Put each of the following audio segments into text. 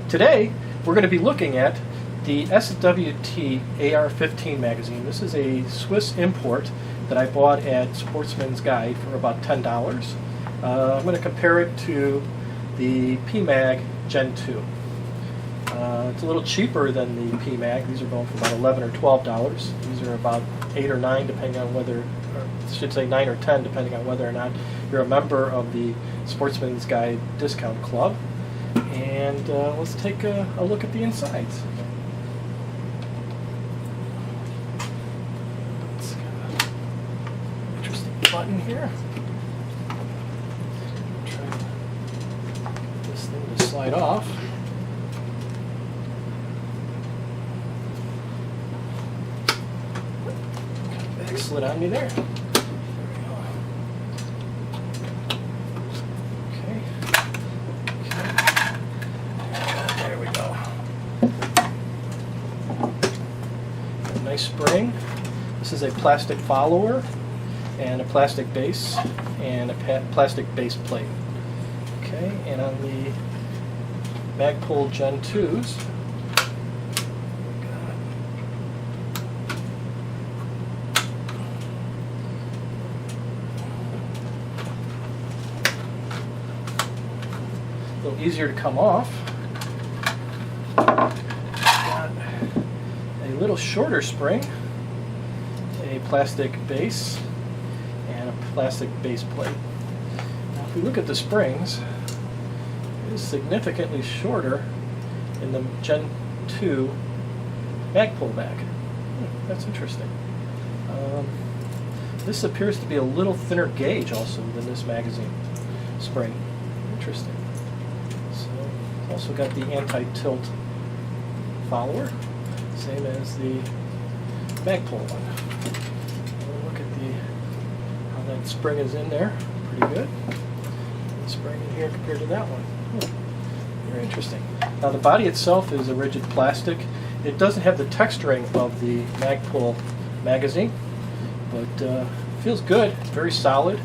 Today, we're going to be looking at the SWT AR-15 magazine. This is a Swiss import that I bought at Sportsman's Guide for about $10. I'm going to compare it to the P-Mag Gen 2. It's a little cheaper than the P-Mag. These are going for about $11 or $12. These are about 8 or 9 depending on whether, or I should say 9 or 10 depending on whether or not you're a member of the Sportsman's Guide discount club. And let's take a look at the insides. It's got an interesting button here. Try to get this thing to slide off. Bag slid on me there. Nice spring. This is a plastic follower and a plastic base and a plastic base plate. Okay, and on the Magpul Gen 2s, a little easier to come off. A little shorter spring, a plastic base, and a plastic base plate. Now if we look at the springs, it is significantly shorter in the Gen 2 Magpul bag. That's interesting. This appears to be a little thinner gauge also than this magazine spring. Interesting. So it's also got the anti-tilt follower. Same as the Magpul one. Look at how that spring is in there. Pretty good. The spring in here compared to that one. Very interesting. Now the body itself is a rigid plastic. It doesn't have the texturing of the Magpul magazine, but feels good. Very solid.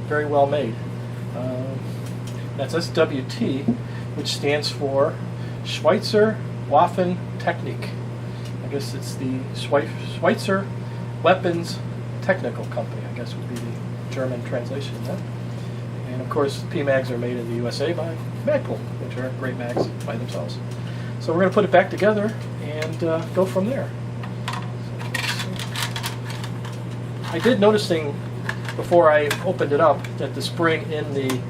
Very well made. That's SWT, which stands for Schweizer Waffen Technik. I guess it's the Schweizer Weapons Technical Company, I guess would be the German translation of that. And of course, P-Mags are made in the USA by Magpul, which are great mags by themselves. So we're going to put it back together and go from there. I did noticing before I opened it up that the spring in the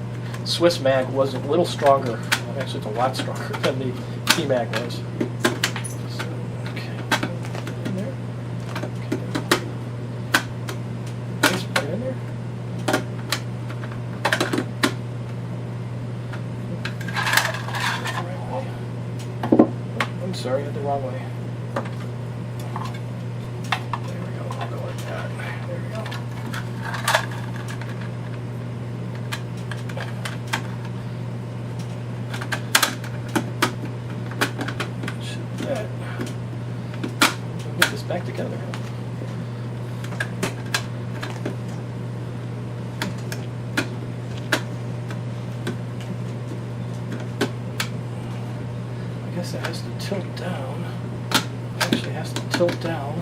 Swiss mag was a little stronger. Actually, it's a lot stronger than the P-Mag was. Sorry, I had the wrong way. There we go. I'll go like that. There we go. Should that. We'll get this back together. I guess it has to tilt down. It actually has to tilt down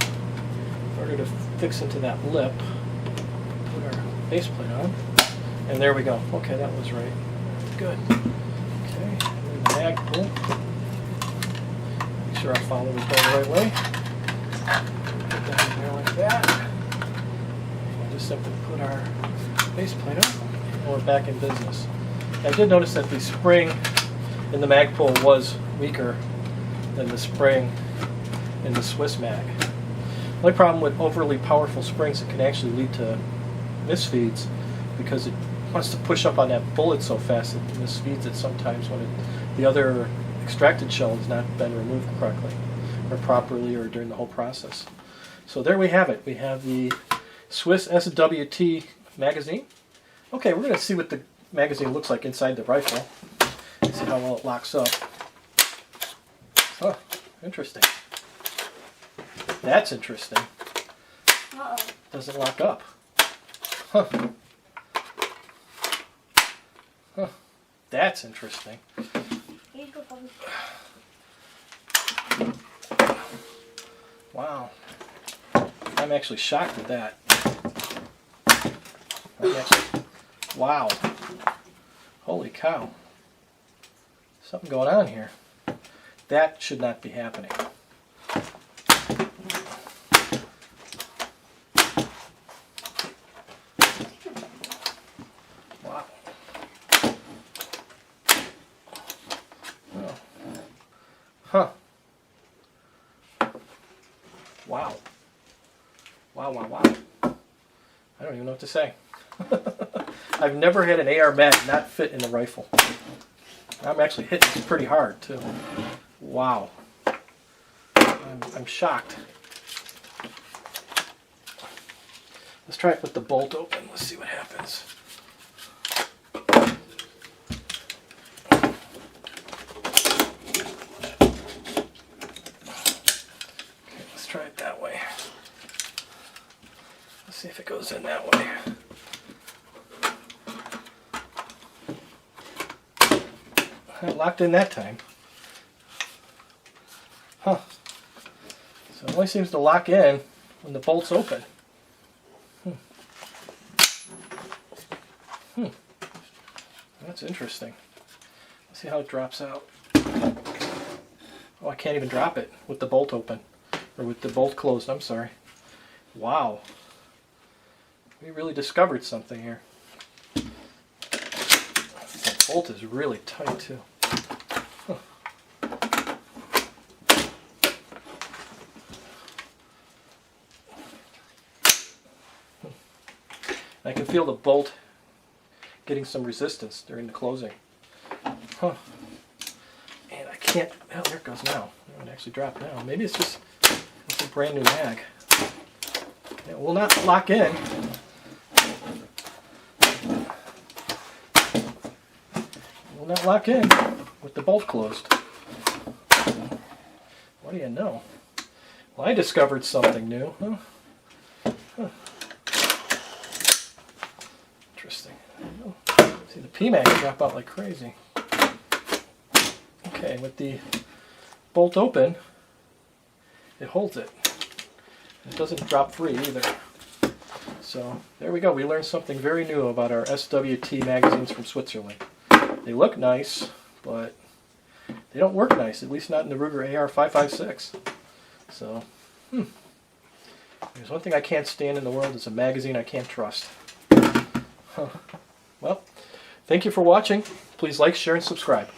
in order to fix into that lip. Put our base plate on. And there we go. Okay, that was right. Good. Okay, and the Magpul. Make sure our follower is going the right way. Put that in there like that. And just simply put our base plate on. And we're back in business. I did notice that the spring in the Magpul was weaker than the spring in the Swiss mag. The only problem with overly powerful springs, it can actually lead to misfeeds because it wants to push up on that bullet so fast it misfeeds it sometimes when the other extracted shell has not been removed correctly or properly or during the whole process. So there we have it. We have the Swiss SWT magazine. Okay, we're going to see what the magazine looks like inside the rifle. See how well it locks up. Oh, interesting. That's interesting. Uh-oh. Doesn't lock up. Huh. Huh. That's interesting. I'm actually shocked at that. Wow. Holy cow. Something going on here. That should not be happening. Wow. Oh. Huh. Wow. Wow, wow, wow. I don't even know what to say. I've never had an AR mag not fit in the rifle. I'm actually hitting this pretty hard too. Wow. I'm shocked. Let's try it with the bolt open. Let's see what happens. Okay, let's try it that way. Let's see if it goes in that way. It locked in that time. Huh. So it only seems to lock in when the bolt's open. That's interesting. Let's see how it drops out. Oh, I can't even drop it with the bolt open. Or with the bolt closed, I'm sorry. Wow. We really discovered something here. The bolt is really tight too. Huh. I can feel the bolt getting some resistance during the closing. Huh. And I can't, oh, there it goes now. It actually dropped now. Maybe it's just, it's a brand new mag. It will not lock in. It will not lock in with the bolt closed. What do you know? Well, I discovered something new. Huh? Huh. Interesting. See, the P-Mag drop out like crazy. Okay, with the bolt open, it holds it. It doesn't drop free either. So, there we go. We learned something very new about our SWT magazines from Switzerland. They look nice, but they don't work nice, at least not in the Ruger AR-15 So, there's one thing I can't stand in the world, is a magazine I can't trust. Huh. Well, thank you for watching. Please like, share, and subscribe.